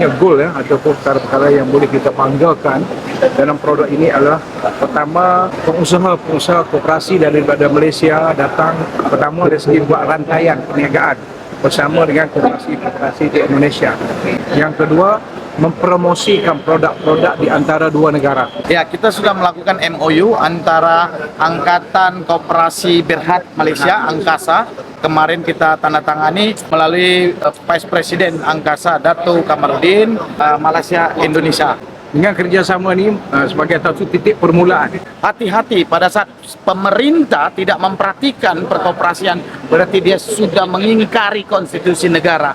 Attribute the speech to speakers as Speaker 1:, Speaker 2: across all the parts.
Speaker 1: Goal ataupun perkara-perkara yang boleh kita banggakan dalam produk ini adalah pertama, pengusaha koperasi daripada Malaysia datang pertama dari segi buat rantaian perniagaan bersama dengan koperasi di Indonesia. Yang kedua, mempromosikan produk-produk di antara dua negara.
Speaker 2: Ya, kita sudah melakukan MOU antara Angkatan Koperasi Berhad Malaysia, Angkasa. Kemarin kita tanda tangani melalui Vice Presiden Angkasa, Dato' Kamarudin, Malaysia, Indonesia.
Speaker 1: Dengan kerjasama ini sebagai satu titik permulaan.
Speaker 2: Hati-hati pada saat pemerintah tidak memperhatikan perkoperasian, berarti dia sudah mengingkari konstitusi negara.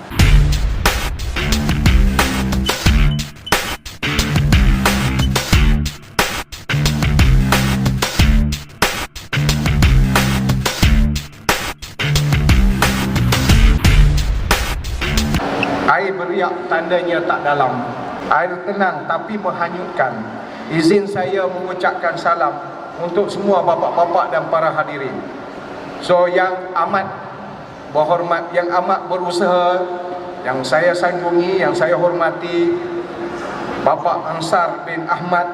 Speaker 1: Air beriak tandanya tak dalam. Air tenang tapi menghanyutkan. Izin saya mengucapkan salam untuk semua bapa-bapa dan para hadirin. So yang amat berhormat, yang amat berusaha, yang saya sanjungi, yang saya hormati, Bapak Ansar bin Ahmad,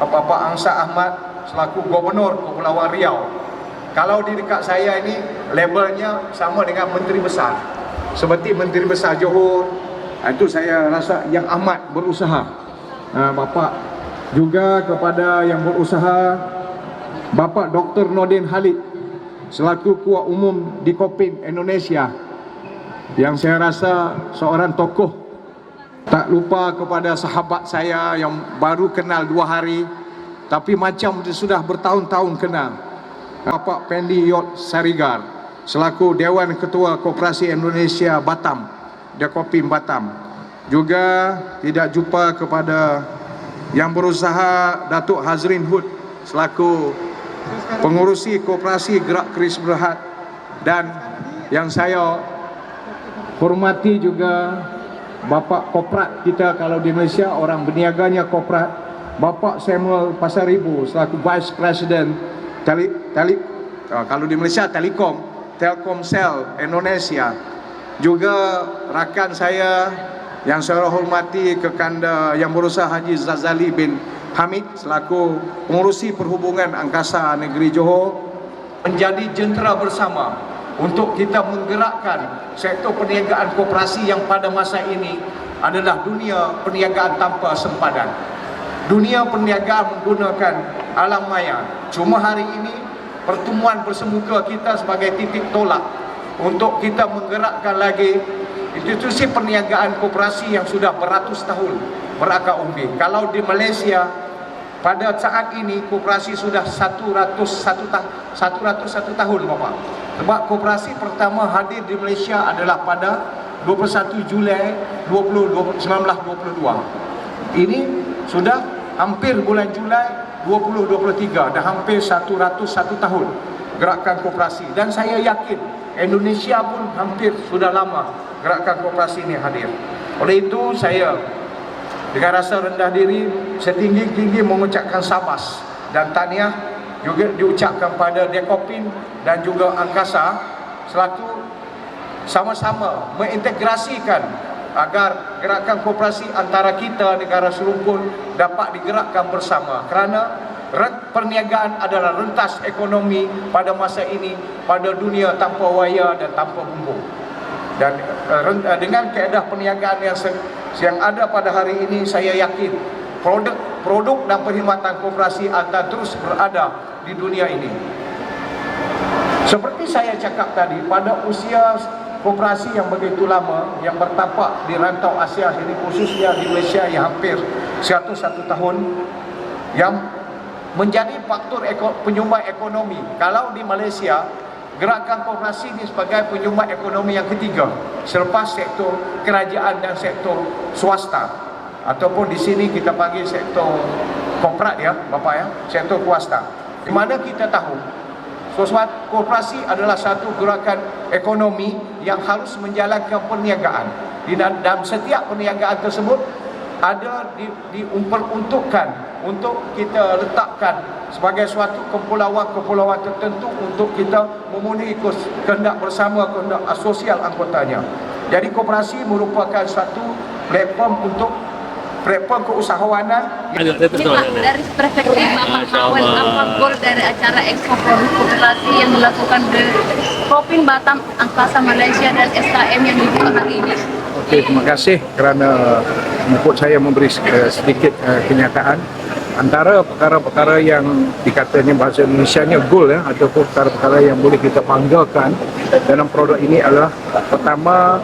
Speaker 1: Bapak Ansar Ahmad selaku Gubernur Kepulauan Riau. Kalau di dekat saya ini labelnya sama dengan Menteri Besar. Seperti Menteri Besar Johor, itu saya rasa yang amat berusaha. Bapak juga kepada yang berusaha, Bapak Dr. Nordin Halid selaku Ketua Umum di Kopin Indonesia, yang saya rasa seorang tokoh. Tak lupa kepada sahabat saya yang baru kenal 2 hari tapi macam sudah bertahun-tahun kenal, Bapak Pendi Yot Sarigar selaku Dewan Ketua Koperasi Indonesia Batam, Dekopim Batam. Juga tidak jumpa kepada yang berusaha, Datuk Hazrin Hud selaku pengurusi Koperasi Gerak Keris Berhad, dan yang saya hormati juga Bapak Koprat kita kalau di Malaysia, orang berniaganya Koprat, Bapak Samuel Pasaribu selaku Vice President kalau di Malaysia Telkomsel Indonesia. Juga rakan saya yang saya hormati Kekanda yang berusaha Haji Zazali bin Hamid selaku pengurusi perhubungan angkasa negeri Johor, menjadi jentera bersama untuk kita menggerakkan sektor perniagaan koperasi yang pada masa ini adalah dunia perniagaan tanpa sempadan. Dunia perniagaan menggunakan alam maya. Cuma hari ini pertemuan bersemuka kita sebagai titik tolak untuk kita menggerakkan lagi institusi perniagaan koperasi yang sudah beratus tahun berakar umbi. Kalau di Malaysia pada saat ini koperasi sudah 101 tahun, Bapak. Sebab koperasi pertama hadir di Malaysia adalah pada 21 Julai 1922. Ini sudah hampir bulan Julai 2023, dah hampir 101 tahun gerakan koperasi, dan saya yakin Indonesia pun hampir sudah lama gerakan koperasi ini hadir. Oleh itu saya dengan rasa rendah diri setinggi-tinggi mengucapkan sabas dan tahniah juga diucapkan pada Dekopin dan juga Angkasa selaku sama-sama mengintegrasikan agar gerakan koperasi antara kita negara serumpun dapat digerakkan bersama, kerana perniagaan adalah rentas ekonomi pada masa ini pada dunia tanpa waya dan tanpa bumbung. Dan dengan kaedah perniagaan yang ada pada hari ini, saya yakin produk dan perkhidmatan koperasi akan terus berada di dunia ini. Seperti saya cakap tadi, pada usia koperasi yang begitu lama, yang bertapak di rantau Asia ini, khususnya di Malaysia yang hampir 101 tahun, yang menjadi faktor penyumbang ekonomi. Kalau di Malaysia, gerakan koperasi ini sebagai penyumbang ekonomi yang ketiga selepas sektor kerajaan dan sektor swasta, ataupun di sini kita panggil sektor korporat ya, Bapak ya, sektor swasta. Di mana kita tahu koperasi adalah satu gerakan ekonomi yang harus menjalankan perniagaan. Di dalam setiap perniagaan tersebut ada diperuntukkan untuk kita letakkan sebagai suatu kepulauan-kepulauan tertentu untuk kita memenuhi kehendak bersama, kehendak sosial anggotanya. Jadi koperasi merupakan satu platform keusahawanan.
Speaker 3: Ini Pak, dari perspektif Bapak Mawel, apa goal dari acara Expo Produk Koperasi yang dilakukan di Kopin Batam, Angkasa Malaysia dan SKM yang dibuka hari ini?
Speaker 1: Okey, terima kasih kerana menjemput saya memberi sedikit kenyataan. Antara perkara-perkara yang dikatanya bahasa Indonesianya goal ataupun perkara-perkara yang boleh kita banggakan dalam produk ini adalah pertama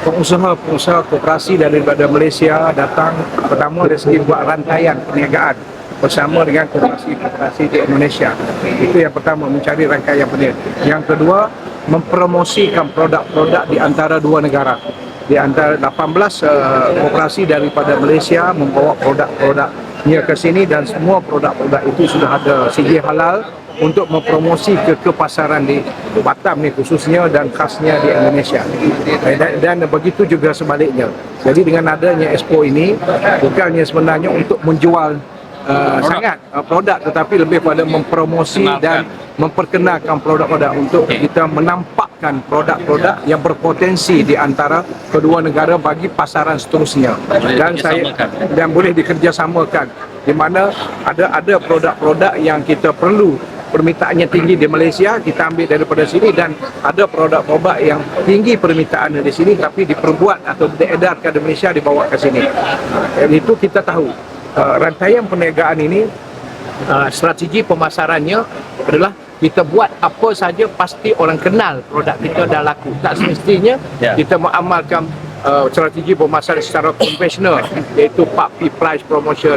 Speaker 1: pengusaha koperasi daripada Malaysia datang pertama dari segi buat rantaian perniagaan bersama dengan koperasi di Indonesia. Itu yang pertama, mencari rangkaian perniagaan. Yang kedua, mempromosikan produk-produk di antara dua negara. Di antara 18 koperasi daripada Malaysia membawa produk-produknya ke sini dan semua produk-produk itu sudah ada sijil halal untuk mempromosi ke pasaran di Batam ni khususnya dan khasnya di Indonesia. Dan begitu juga sebaliknya. Jadi dengan adanya Expo ini bukannya sebenarnya untuk menjual sangat produk, tetapi lebih pada mempromosi dan memperkenalkan produk-produk untuk kita menampakkan produk-produk yang berpotensi di antara kedua negara bagi pasaran seterusnya. Dan boleh dikerjasamakan di mana ada produk-produk yang kita perlu permintaannya tinggi di Malaysia, kita ambil daripada sini, dan ada produk-produk yang tinggi permintaannya di sini tapi diperbuat atau diedarkan di Malaysia dibawa ke sini. Itu kita tahu. Rantaian perniagaan ini strategi pemasarannya adalah kita buat apa saja pasti orang kenal produk kita dah laku. Tak semestinya kita mengamalkan strategi pemasaran secara konvensional, iaitu PAP, price promotion,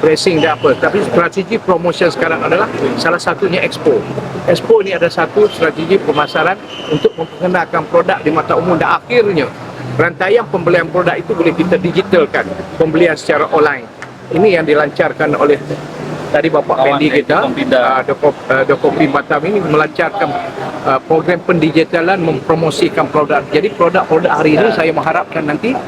Speaker 1: pricing dan apa. Tapi strategi promotion sekarang adalah salah satunya Expo. Expo ini ada satu strategi pemasaran untuk memperkenalkan produk di mata umum dan akhirnya rantaian pembelian produk itu boleh kita digitalkan, pembelian secara online. Ini yang dilancarkan oleh tadi Bapak Pendi kita, The Kopin Batam ini melancarkan program pendigitalan, mempromosikan produk. Jadi produk-produk hari ini saya mengharapkan nanti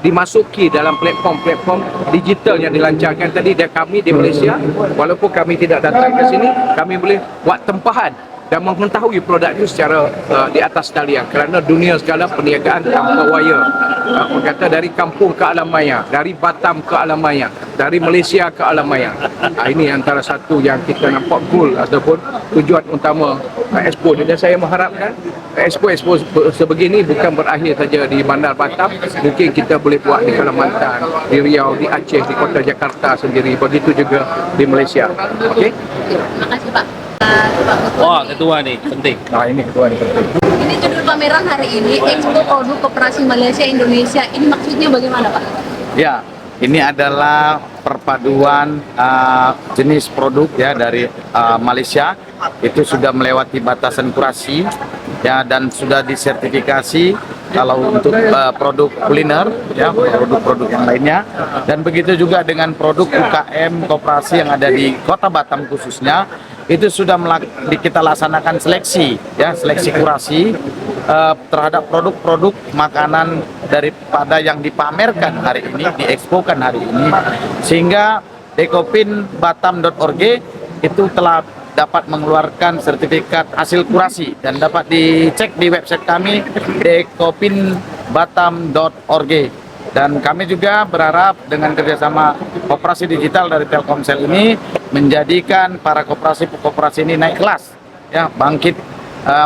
Speaker 1: dimasuki dalam platform digital yang dilancarkan tadi. Dan kami di Malaysia, walaupun kami tidak datang ke sini, kami boleh buat tempahan dan mengetahui produk itu secara di atas talian, kerana dunia sekarang perniagaan tanpa wire. Orang kata dari kampung ke alam maya, dari Batam ke alam maya, dari Malaysia ke alam maya. Ini antara satu yang kita nampak goal ataupun tujuan utama Expo ini. Dan saya mengharapkan Expo sebegini bukan berakhir saja di Bandar Batam, mungkin kita boleh buat di Kalimantan, di Riau, di Aceh, di Kota Jakarta sendiri, begitu juga di Malaysia. Okey.
Speaker 3: Terima kasih Pak.
Speaker 4: Wah, ketua nih penting.
Speaker 1: Ini ketua ini penting.
Speaker 3: Ini judul pameran hari ini, Expo Produk Koperasi Malaysia Indonesia. Ini maksudnya bagaimana Pak?
Speaker 2: Ya, ini adalah perpaduan jenis produk ya dari Malaysia. Itu sudah melewati batasan kurasi ya, dan sudah disertifikasi kalau untuk produk kuliner ya, produk-produk yang lainnya. Dan begitu juga dengan produk UKM koperasi yang ada di Kota Batam khususnya, itu sudah kita laksanakan seleksi ya, seleksi kurasi terhadap produk-produk makanan daripada yang dipamerkan hari ini, diexpokan hari ini, sehingga dekopinbatam.org itu telah dapat mengeluarkan sertifikat hasil kurasi dan dapat dicek di website kami dekopinbatam.org. Dan kami juga berharap dengan kerjasama koperasi digital dari Telkomsel ini menjadikan para koperasi ini naik kelas, ya, bangkit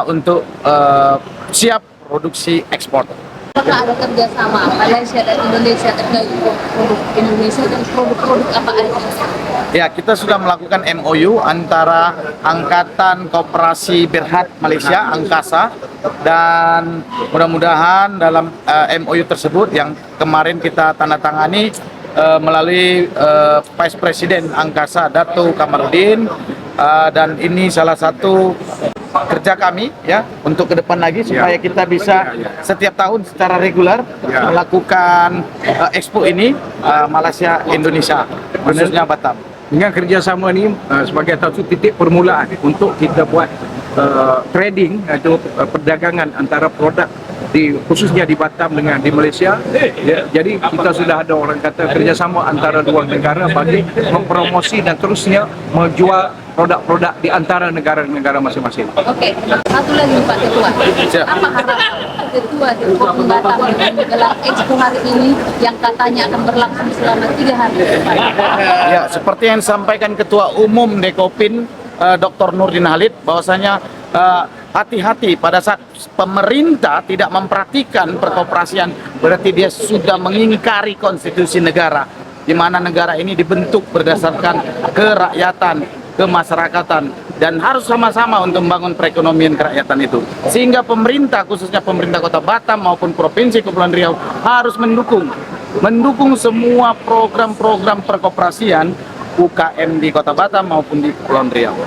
Speaker 2: untuk siap produksi ekspor.
Speaker 3: Apakah ada kerjasama Malaysia dan Indonesia terkait produk Indonesia dan produk-produk apa aja?
Speaker 2: Ya, kita sudah melakukan MOU antara Angkatan Koperasi Berhad Malaysia, Angkasa, dan mudah-mudahan dalam MOU tersebut yang kemarin kita tanda tangani melalui Vice Presiden Angkasa Dato' Kamarudin, dan ini salah satu kerja kami ya untuk ke depan lagi supaya kita bisa setiap tahun secara reguler melakukan Expo ini Malaysia Indonesia khususnya Batam.
Speaker 1: Dengan kerjasama ini sebagai satu titik permulaan untuk kita buat trading atau perdagangan antara produk
Speaker 5: khususnya di Batam dengan di Malaysia. Ya, jadi kita sudah ada orang kata kerjasama antara dua negara bagi mempromosi dan terusnya menjual produk-produk di antara negara-negara masing-masing.
Speaker 3: Oke, satu lagi Pak Ketua. Apa harapan Ketua di Kopin Batam dengan menggelar Expo hari ini yang katanya akan berlangsung selama 3 hari ke depan?
Speaker 2: Ya, seperti yang disampaikan Ketua Umum Dekopin Dr. Nurdin Halid, bahwasanya hati-hati pada saat pemerintah tidak memperhatikan perkoperasian, berarti dia sudah mengingkari konstitusi negara, di mana negara ini dibentuk berdasarkan kerakyatan, kemasyarakatan, dan harus sama-sama untuk membangun perekonomian kerakyatan itu. Sehingga pemerintah, khususnya pemerintah Kota Batam maupun Provinsi Kepulauan Riau harus mendukung semua program-program perkoperasian UKM di Kota Batam maupun di Kepulauan Riau.